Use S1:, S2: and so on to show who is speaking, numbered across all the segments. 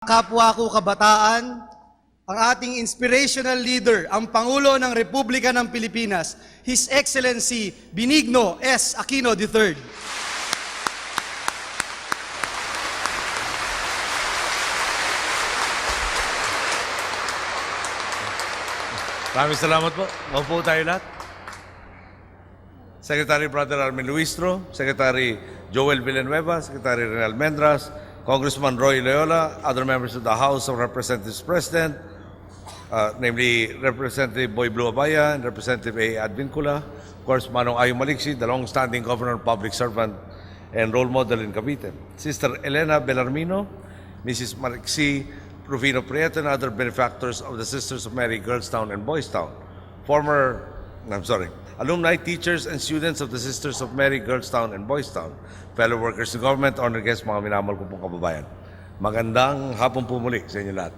S1: Kapwa ko kabataan, ang ating inspirational leader, ang Pangulo ng Republika ng Pilipinas, His Excellency Benigno S. Aquino III.
S2: Maraming salamat po. Maupo tayo lahat. Secretary Brother Armin Luistro, Secretary Joel Villanueva, Secretary Renal Mendras, Congressman Roy Loyola, other members of the House of Representatives present, namely Representative Boy Blue Abaya and Representative A. Advincula, of course, Manong Ayong Maliksi, the long-standing governor, public servant, and role model in Cavite, Sister Elena Bellarmino, Mrs. Marixie Rufino Prieto, and other benefactors of the Sisters of Mary Girls Town and Boys Town, alumni, teachers, and students of the Sisters of Mary Girls Town and Boys Town, fellow workers in government, honored guests, mga minamahal ko pong kababayan. Magandang hapon po muli sa inyo lahat.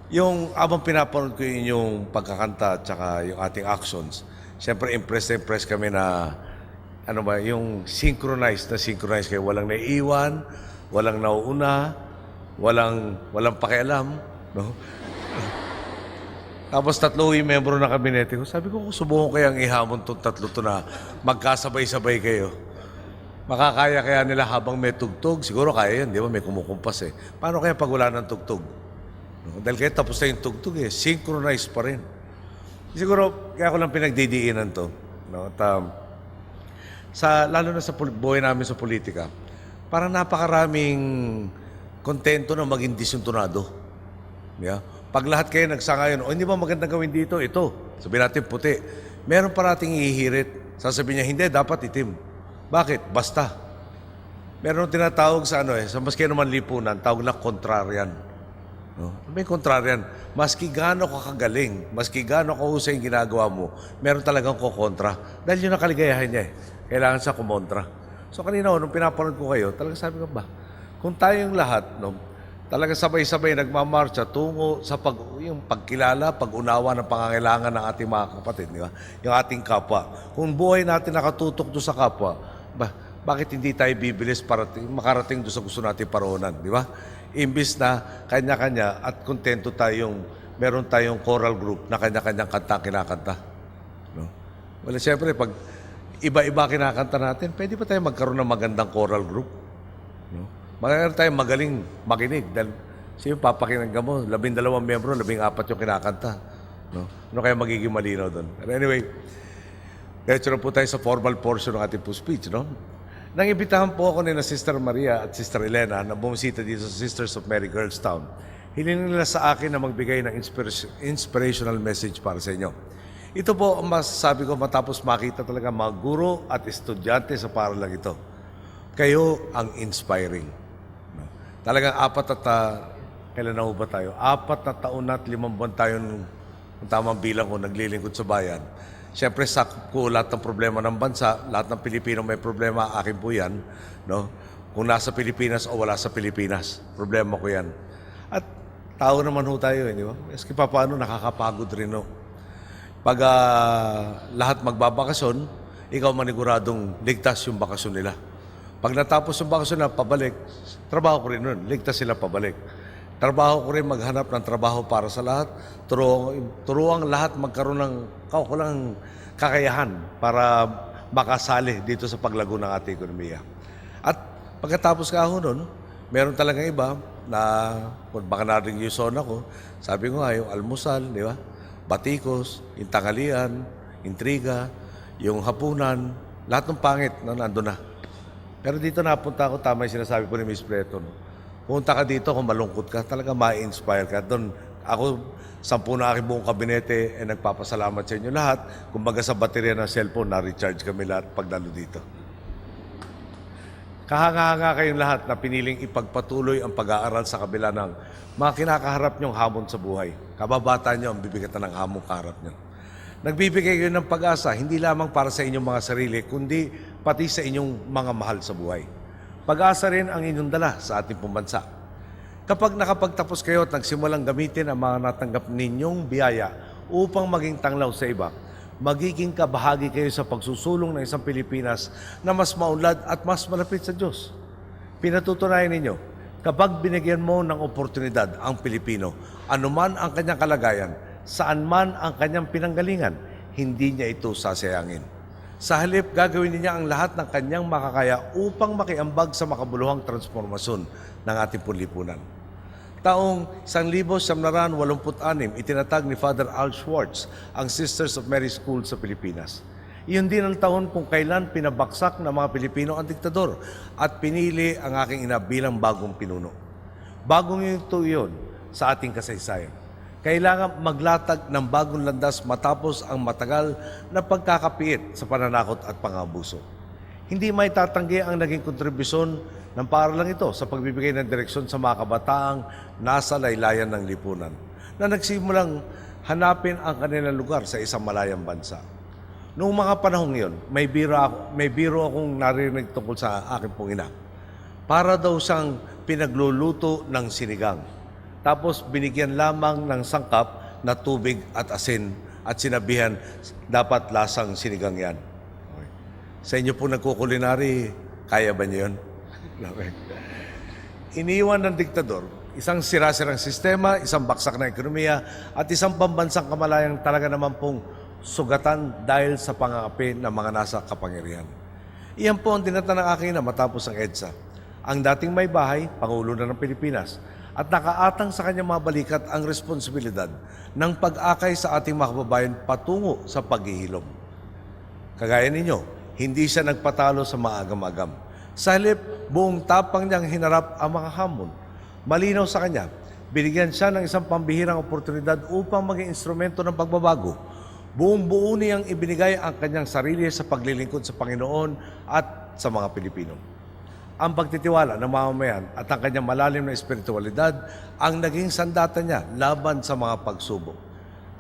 S2: Yung abang pinapanood ko yung pagkakanta at saka yung ating actions, siyempre impressed kami na yung synchronized kayo. Walang naiiwan, walang nauuna, walang pakialam, no? Tapos tatlo yung membro ng kabinete ko. Sabi ko, kung subukan kayang ihamon itong tatlo to na magkasabay-sabay kayo. Makakaya kaya nila habang may tugtog? Siguro kaya yun, di ba? May kumukumpas eh. Paano kaya pag wala ng tugtog? No? Dahil kaya tapos na yung tugtog eh. Synchronized pa rin. Siguro, kaya ko lang pinagdidiinan to. No? At, lalo na sa buhay namin sa politika, parang napakaraming kontento na maging disintonado. Yeah? Pag lahat kayo nagsangayon, hindi ba magandang gawin dito? Ito, sabihin natin puti. Meron parating ihihirit. Sasabihin niya, hindi, dapat itim. Bakit? Basta. Meron tinatawag sa sa maski naman lipunan, tawag na contrarian. No? May contrarian. Maski gaano ka kagaling, maski gaano ka husay yung ginagawa mo, meron talagang kukontra. Dahil yun ang kaligayahan niya eh. Kailangan siya kumontra. So kanina, nung pinapanood ko kayo, talagang sabi ko ba, kung tayong lahat, no, talaga sabay-sabay nagmamarcha tungo sa yung pagkilala, pag-unawa ng pangangailangan ng ating mga kapatid, di ba? Yung ating kapwa. Kung buhay natin nakatutok doon sa kapwa, bakit hindi tayo bibilis para makarating doon sa gusto natin paroonan, di ba? Imbis na kanya-kanya at kontento meron tayong choral group na kanya-kanyang kanta kinakanta. No? Well, siyempre, pag iba-iba kinakanta natin, pwede pa tayo magkaroon ng magandang choral group? No? Magkakaroon tayo magaling makinig dahil siya yung papakinggan mo, 12 membro, 14 yung kinakanta. No? Ano kaya magiging malinaw doon? But anyway, diretso na po tayo sa formal portion ng ating po speech. No? Nang-imbitahan po ako ni na Sister Maria at Sister Elena na bumisita dito sa Sisters of Mary Girls Town. Hiling nila sa akin na magbigay ng inspirational message para sa inyo. Ito po ang masasabi ko matapos makita talaga mga guro at estudyante sa paralang ito. Kayo ang inspiring. Talagang kailan na ba tayo? 4 na taon at 5 buwan tayo ng tamang bilang ko naglilingkod sa bayan. Siyempre, sakop ko lahat ng problema ng bansa, lahat ng Pilipino may problema, akin po yan. No? Kung nasa Pilipinas o wala sa Pilipinas, problema ko yan. At tao naman ho tayo, di ba? Eski pa paano, nakakapagod rin ho. Pag lahat magbabakasyon, ikaw maniguradong ligtas yung bakasyon nila. Pag natapos yung bakasyon na pabalik, trabaho ko rin nun, ligtas sila pabalik. Trabaho ko rin maghanap ng trabaho para sa lahat, turuang lahat magkaroon ng kaukulang kakayahan para makasali dito sa paglago ng ating ekonomiya. At pagkatapos ka ho nun, meron talagang iba na, kung baka narinig yung zona ko, sabi ko nga, yung almusal, di ba? Batikos, yung tanghalian, intriga, yung hapunan, lahat ng pangit na nandun na. Pero dito napunta ako, tama yung sinasabi ko ni Miss Preto. No? Punta ka dito kung malungkot ka, talaga ma-inspire ka. Doon, ako, 10 na aking buong kabinete, nagpapasalamat sa inyo lahat. Kumbaga sa baterya ng cellphone, na-recharge kami lahat pagdalo dito. Kahanga-hanga kayong lahat na piniling ipagpatuloy ang pag-aaral sa kabila ng mga kinakaharap nyong hamon sa buhay. Kababata nyo ang bibigatan ng hamon kaharap nyo. Nagbibigay kayo ng pag-asa, hindi lamang para sa inyong mga sarili, kundi pati sa inyong mga mahal sa buhay. Pag-asa rin ang inyong dala sa ating pambansa. Kapag nakapagtapos kayo at nagsimulang gamitin ang mga natanggap ninyong biyaya upang maging tanglaw sa iba, magiging kabahagi kayo sa pagsusulong ng isang Pilipinas na mas maunlad at mas malapit sa Diyos. Pinatutunayan ninyo Kapag binigyan mo ng oportunidad ang Pilipino, anuman ang kanyang kalagayan, saan man ang kanyang pinanggalingan, hindi niya ito sasayangin. Sa halip, gagawin niya ang lahat ng kanyang makakaya upang makiambag sa makabuluhang transformasyon ng ating lipunan. Taong 1986, itinatag ni Father Al Schwartz ang Sisters of Mary School sa Pilipinas. Iyon din ang taon kung kailan pinabaksak ng mga Pilipino ang diktador at pinili ang aking ina bilang bagong pinuno. Bagong ito iyon sa ating kasaysayan. Kailangan maglatag ng bagong landas matapos ang matagal na pagkakapiit sa pananakot at pangabuso. Hindi may tatanggi ang naging kontribusyon ng paaralang ito sa pagbibigay ng direksyon sa mga kabataang nasa laylayan ng lipunan na nagsimulang hanapin ang kanilang lugar sa isang malayang bansa. Noong mga panahong iyon, may biro akong narinig tungkol sa aking pong ina. Para daw siyang pinagluluto ng sinigang. Tapos binigyan lamang ng sangkap na tubig at asin at sinabihan, dapat lasang sinigang yan. Okay. Sa inyo po nagkukulinary, kaya ba niyo yun? Okay. Iniwan ng diktador, isang sira-sirang sistema, isang baksak na ekonomiya, at isang pambansang kamalayang talaga naman pong sugatan dahil sa pangangapi ng mga nasa kapangyarihan. Iyan po ang dinata ng akin na matapos ang EDSA. Ang dating may bahay, Pangulo na ng Pilipinas, at nakaatang sa kanyang mga balikat ang responsibilidad ng pag-akay sa ating mga kababayan patungo sa paghihilom. Kagaya ninyo, hindi siya nagpatalo sa maagam-agam. Sa halip, buong tapang niyang hinarap ang mga hamon. Malinaw sa kanya, binigyan siya ng isang pambihirang oportunidad upang maging instrumento ng pagbabago. Buong-buo niyang ibinigay ang kanyang sarili sa paglilingkod sa Panginoon at sa mga Pilipino. Ang pagtitiwala ng mamamayan at ang kanyang malalim na espiritualidad ang naging sandata niya laban sa mga pagsubok.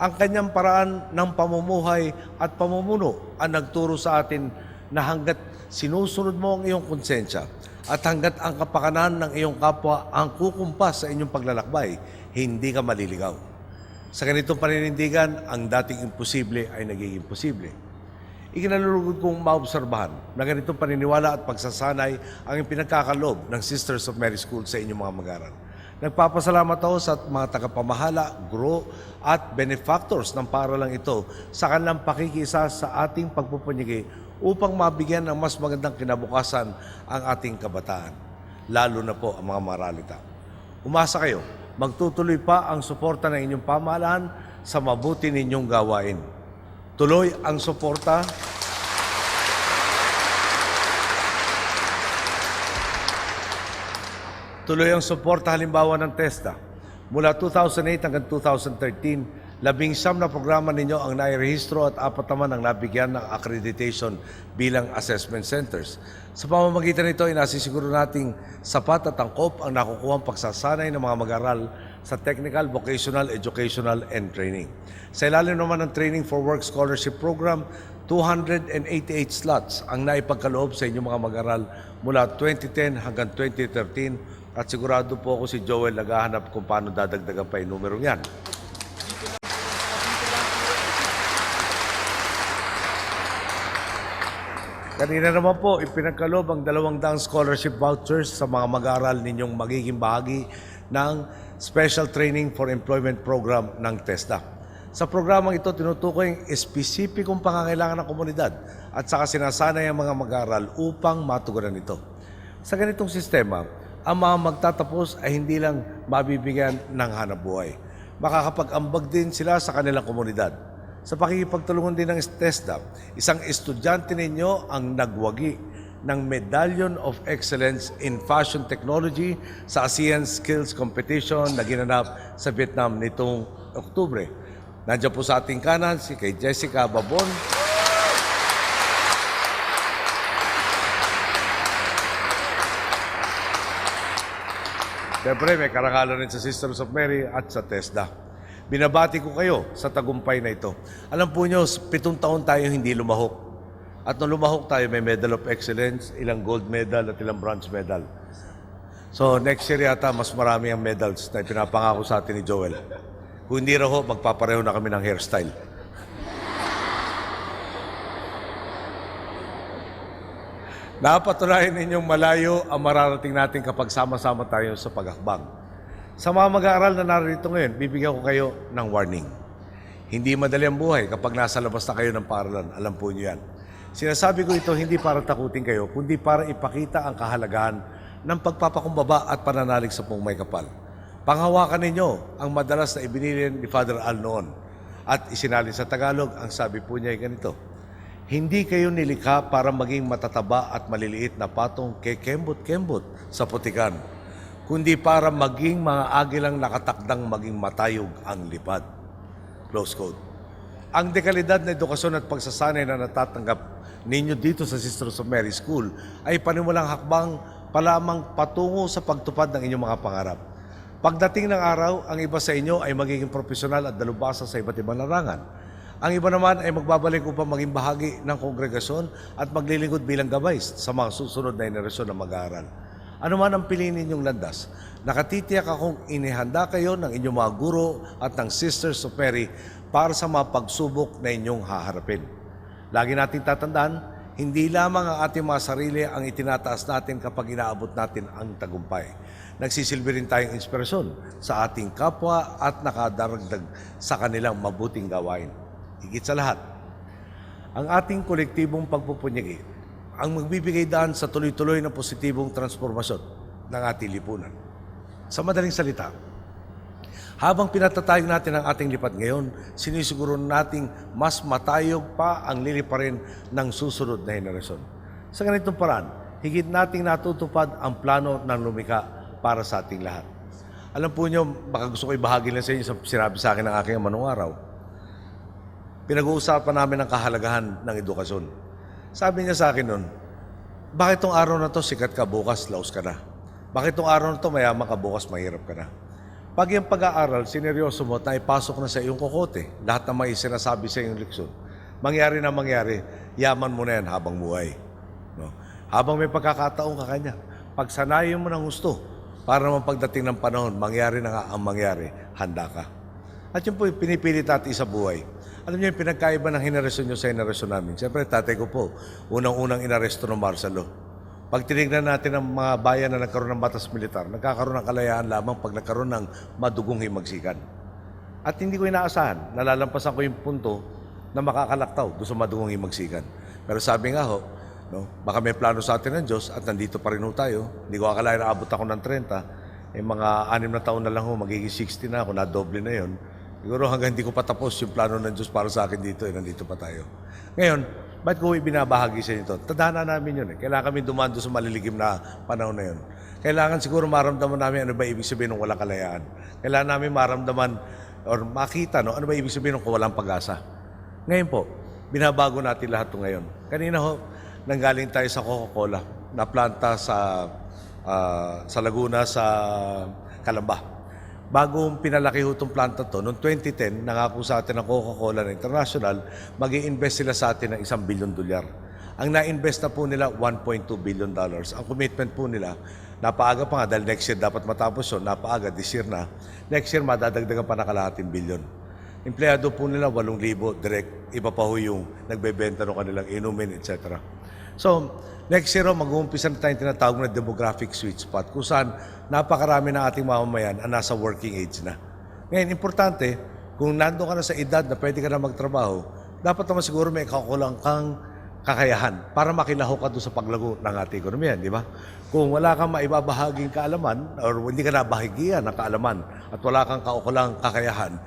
S2: Ang kanyang paraan ng pamumuhay at pamumuno ang nagturo sa atin na hanggat sinusunod mo ang iyong konsensya at hanggat ang kapakanan ng iyong kapwa ang kukumpas sa inyong paglalakbay, hindi ka maliligaw. Sa ganitong paninindigan, ang dating imposible ay nagiging posible. Ikinalulugod kong maobserbahan na ganitong paniniwala at pagsasanay ang pinagkakaloob ng Sisters of Mary School sa inyong mga mag-aaral. Nagpapasalamat ako sa mga tagapamahala, guro at benefactors ng paaralang ito sa kanilang pakikisa sa ating pagpupunyigi upang mabigyan ng mas magandang kinabukasan ang ating kabataan, lalo na po ang mga maralita. Umasa kayo, magtutuloy pa ang suporta ng inyong pamahalaan sa mabuti ninyong gawain. Tuloy ang suporta halimbawa ng TESDA. Mula 2008 hanggang 2013, 19 na programa ninyo ang nairehistro at 4 naman ang nabigyan ng accreditation bilang assessment centers. Sa pamamagitan nito, inasisiguro nating sapat at angkop ang nakukuhang pagsasanay ng mga mag-aral sa technical, vocational, educational, and training. Sa ilalim naman ng Training for Work Scholarship Program, 288 slots ang naipagkaloob sa inyong mga mag-aral mula 2010 hanggang 2013 at sigurado po ako si Joel naghahanap kung paano dadagdagan pa yung numerong yan. Kanina naman po, ipinagkaloob ang 200 scholarship vouchers sa mga mag-aaral ninyong magiging bahagi ng Special Training for Employment Program ng TESDA. Sa programang ito, tinutukoy ang espesipikong pangangailangan ng komunidad at saka sinasanay ang mga mag-aaral upang matugunan ito. Sa ganitong sistema, ang mga magtatapos ay hindi lang mabibigyan ng hanapbuhay. Makakapag-ambag din sila sa kanilang komunidad. Sa pakikipagtulungan din ng TESDA, isang estudyante ninyo ang nagwagi ng Medallion of Excellence in Fashion Technology sa ASEAN Skills Competition na ginanap sa Vietnam nitong Oktubre. Nandiyan po sa ating kanan si kay Jessica Babon. Siyempre, may karangalan rin sa Sisters of Mary at sa TESDA. Binabati ko kayo sa tagumpay na ito. Alam po nyo, 7 taon tayo hindi lumahok. At nung lumahok tayo, may Medal of Excellence, ilang gold medal at ilang bronze medal. So, next year yata, mas marami ang medals na pinapangako sa atin ni Joel. Kung hindi raw ho, magpapareho na kami ng hairstyle. Napatunayan ninyong malayo ang mararating natin kapag sama-sama tayo sa paghakbang. Sa mga mag-aaral na narito ngayon, bibigyan ko kayo ng warning. Hindi madali ang buhay kapag nasa labas na kayo ng paaralan. Alam po niyo yan. Sinasabi ko ito hindi para takutin kayo, kundi para ipakita ang kahalagahan ng pagpapakumbaba at pananalig sa pong may kapal. Panghawakan ninyo ang madalas na ibinilin ni Father Al noon at isinalin sa Tagalog, ang sabi po niya ay ganito: hindi kayo nilikha para maging matataba at maliliit na patong kekembot-kembot sa putikan, kundi para maging mga agilang nakatakdang maging matayog ang lipad. Close quote. Ang dekalidad na edukasyon at pagsasanay na natatanggap ninyo dito sa Sisters of Mary School ay panimulang hakbang palamang patungo sa pagtupad ng inyong mga pangarap. Pagdating ng araw, ang iba sa inyo ay magiging profesional at dalubhasa sa iba't ibang larangan. Ang iba naman ay magbabalik upang maging bahagi ng kongregasyon at maglilingkod bilang gabay sa mga susunod na henerasyon na mag-aaral. Ano man ang piliin ninyong landas, nakatitiyak akong inihanda kayo ng inyong mga guro at ng Sisters of Mary para sa mga pagsubok na inyong haharapin. Lagi nating tatandaan, hindi lamang ang ating mga sarili ang itinataas natin kapag inaabot natin ang tagumpay. Nagsisilbi rin tayong inspirasyon sa ating kapwa at nakadaragdag sa kanilang mabuting gawain. Higit sa lahat, ang ating kolektibong pagpupunyagi ang magbibigay daan sa tuloy-tuloy na positibong transformasyon ng ating lipunan. Sa madaling salita, habang pinatatayog natin ang ating lipat ngayon, sinisiguro nating mas matayog pa ang liliparin ng susunod na henerasyon. Sa ganitong paraan, higit nating natutupad ang plano ng lumikha para sa ating lahat. Alam po niyo, baka gusto ko ibahagi lang sa inyo sa sinabi sa akin ng aking manong araw. Pinag-uusapan namin ang kahalagahan ng edukasyon. Sabi niya sa akin noon, bakit tong araw na to sikat ka, bukas laos ka na? Bakit tong araw na to mayaman ka, bukas mahirap ka na? Pag yung pag-aaral, sineryoso mo, na ipasok na sa iyong kokote, lahat na may sinasabi sa iyong leksyon, mangyari na mangyari, yaman mo na yan habang buhay. No? Habang may pagkakataon ka kanya, pagsanayin mo ng gusto, para naman pagdating ng panahon, mangyari na nga ang mangyari, handa ka. At yun po yung pinipilit natin sa buhay. Alam niyo yung pinagkaiba ng henerasyon nyo sa henerasyon namin. Siyempre, tatay ko po, unang-unang inaresto ng Marcelo. Pag tinignan natin ang mga bayan na nagkaroon ng batas militar, nagkakaroon ng kalayaan lamang pag nagkaroon ng madugong himagsikan. At hindi ko inaasahan, nalalampasan ko yung punto na makakalaktaw doon sa madugong himagsikan. Pero sabi nga ho, no, baka may plano sa atin ng Diyos at nandito pa rin ho tayo. Hindi ko akalain na abot ako ng 30. Mga 6 na taon na lang ho, magiging 60 na ako, nadoble na yon. Siguro hanggang hindi ko patapos yung plano ng Diyos para sa akin dito, nandito pa tayo. Ngayon, ba't ko ibinabahagi sa inyo ito? Tadhana namin yun. Kailangan kami dumaan doon sa maliligim na panahon na yun. Kailangan siguro maramdaman namin ano ba ibig sabihin ng walang kalayaan. Kailangan namin maramdaman or makita ano ba ibig sabihin ng walang pag-asa. Ngayon po, binabago natin lahat ito ngayon. Kanina ho, nanggaling tayo sa Coca-Cola na planta sa Laguna, sa Calamba. Bago pinalaki ho itong planta to, noong 2010, nangako sa atin ng Coca-Cola na International, mag-i-invest sila sa atin ng $1 billion. Ang na-invest na po nila, $1.2 billion. Ang commitment po nila, napaaga pa nga, dahil next year dapat matapos yun, napaaga, this year na. Next year, madadagdagan pa na kalahating billion. Empleyado po nila, 8,000 direct. Iba pa ho yung nagbebenta ng kanilang inumin, etc. So, next year, mag-uumpisa na tayong tinatawag na demographic sweet spot kung saan napakarami ng ating mamamayan ang nasa working age na. Ngayon, importante, kung nandun ka na sa edad na pwede ka na magtrabaho, dapat naman siguro may kakulang kang kakayahan para makilaho ka doon sa paglago ng ating ekonomiya, di ba? Kung wala kang maibabahaging kaalaman or hindi ka nabahagian ng kaalaman at wala kang kaukulang kakayahan,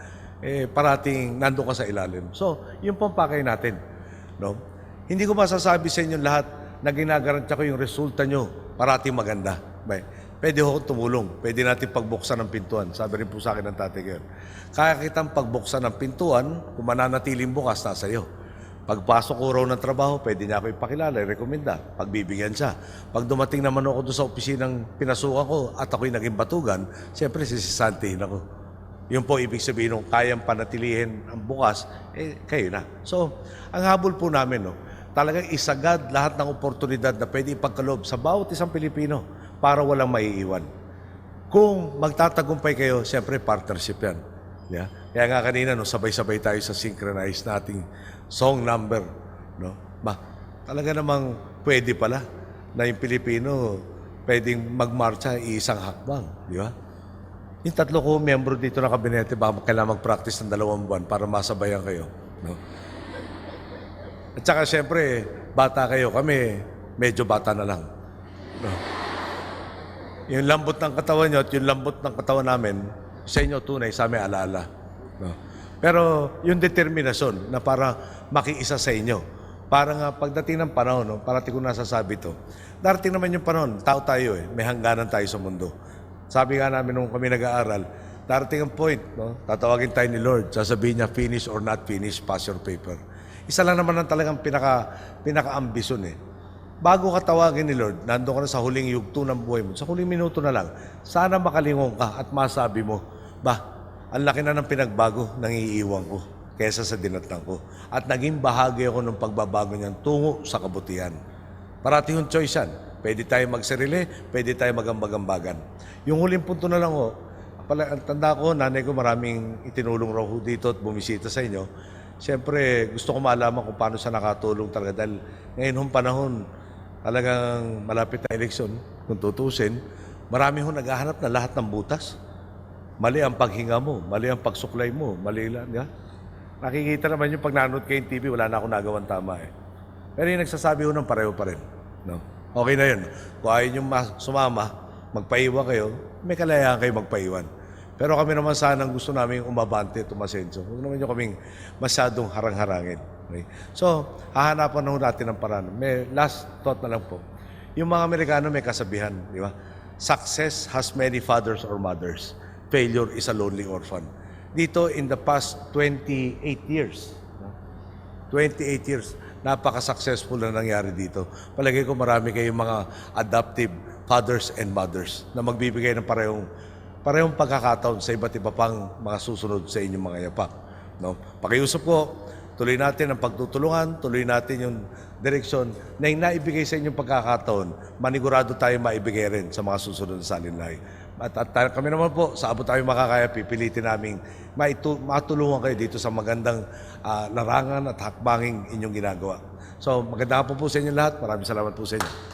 S2: parating nandun ka sa ilalim. So, yun po ang pakay natin. No? Hindi ko masasabi sa inyo lahat na ginagarantya ko yung resulta nyo parating maganda. Pwede ho tumulong. Pwede natin pagbuksan ng pintuan. Sabi rin po sa akin ng tatay ko yun. Kaya kitang pagbuksan ng pintuan, kung mananatiling bukas, nasa iyo. Pagpasok ko raw ng trabaho, pwede niya ako ipakilala, i-rekomenda, pagbibigyan siya. Pag dumating naman ako doon sa opisinang pinasukan ko at ako'y naging batugan, siyempre sisisantihin ako. Yun po ibig sabihin nung kayang panatilihin ang bukas, kayo na. So, ang habol po namin, talagang isagad lahat ng oportunidad na pwede ipagkaloob sa bawat isang Pilipino para walang maiiwan. Kung magtatagumpay kayo, siyempre partnership yan. Yeah? Kaya nga kanina, sabay-sabay tayo sa synchronized nating song number. Talaga namang pwede pala. na yung Pilipino pwedeng magmarcha isang hakbang, di ba? Yung tatlo ko miyembro dito ng kabinete, baka kailangan mag-practice ng 2 buwan para masabayan kayo. No? At saka siyempre, bata kayo, kami medyo bata na lang. No? Yung lambot ng katawan nyo at yung lambot ng katawan namin, sa inyo tunay, sa amin alaala. No? Pero yung determinasyon na para makiisa sa inyo, para nga pagdating ng panahon, no, parating ko nasasabi to, darating naman yung panahon, tao tayo may hangganan tayo sa mundo. Sabi nga namin nung kami nag-aaral, darating ang point, no, tatawagin tayo ni Lord, sasabihin niya, finish or not finish, pass your paper. Isa lang naman ang talagang pinaka-ambisyon Bago ka tawagin ni Lord, nandun ka na sa huling yugto ng buhay mo, sa huling minuto na lang, sana makalingon ka at masabi mo, ang laki na ng pinagbago nang iiwan ko kesa sa dinatnan ko. At naging bahagi ako ng pagbabago niyan tungo sa kabutihan. Parating yung choice yan. Pwede tayo magsarili, pwede tayo magambagambagan. Yung huling punto na lang ang tanda ko, nanay ko maraming itinulong raw dito at bumisita sa inyo. Siyempre, gusto ko malaman kung paano siya nakatulong talaga. Dahil ngayon hong panahon, talagang malapit na eleksyon, kung tutusin, marami naghahanap na lahat ng butas. Mali ang paghinga mo, mali ang pagsuklay mo, mali lang. Yeah? Nakikita naman yung pag nanood kayo yung TV, wala na akong nagawang tama Pero yung nagsasabi ng pareho pa rin. No? Okay na yun. Kung ayaw nyo sumama, magpaiwan kayo, may kalayaan kayo magpaiwan. Pero kami naman sanang gusto namin umabante at umasenso. Huwag naman nyo kaming masyadong harang-harangin. Okay? So, hahanapan na natin ng paraan. May last thought na lang po. Yung mga Amerikano may kasabihan, di ba? Success has many fathers or mothers. Failure is a lonely orphan. Dito, in the past 28 years, 28 years, napaka-successful na nangyari dito. Palagay ko marami kayong mga adoptive fathers and mothers na magbibigay ng parehong pagkakataon sa iba't iba pang mga susunod sa inyong mga yapak. No? Pakiusap ko, tuloy natin ang pagtutulungan, tuloy natin yung direksyon na yung naibigay sa inyong pagkakataon, manigurado tayo maibigay rin sa mga susunod na salinlahi. At kami naman po, sa abot tayo makakaya, pipilitin namin matulungan kayo dito sa magandang larangan at hakbanging inyong ginagawa. So, magandang po sa inyo lahat. Maraming salamat po sa inyo.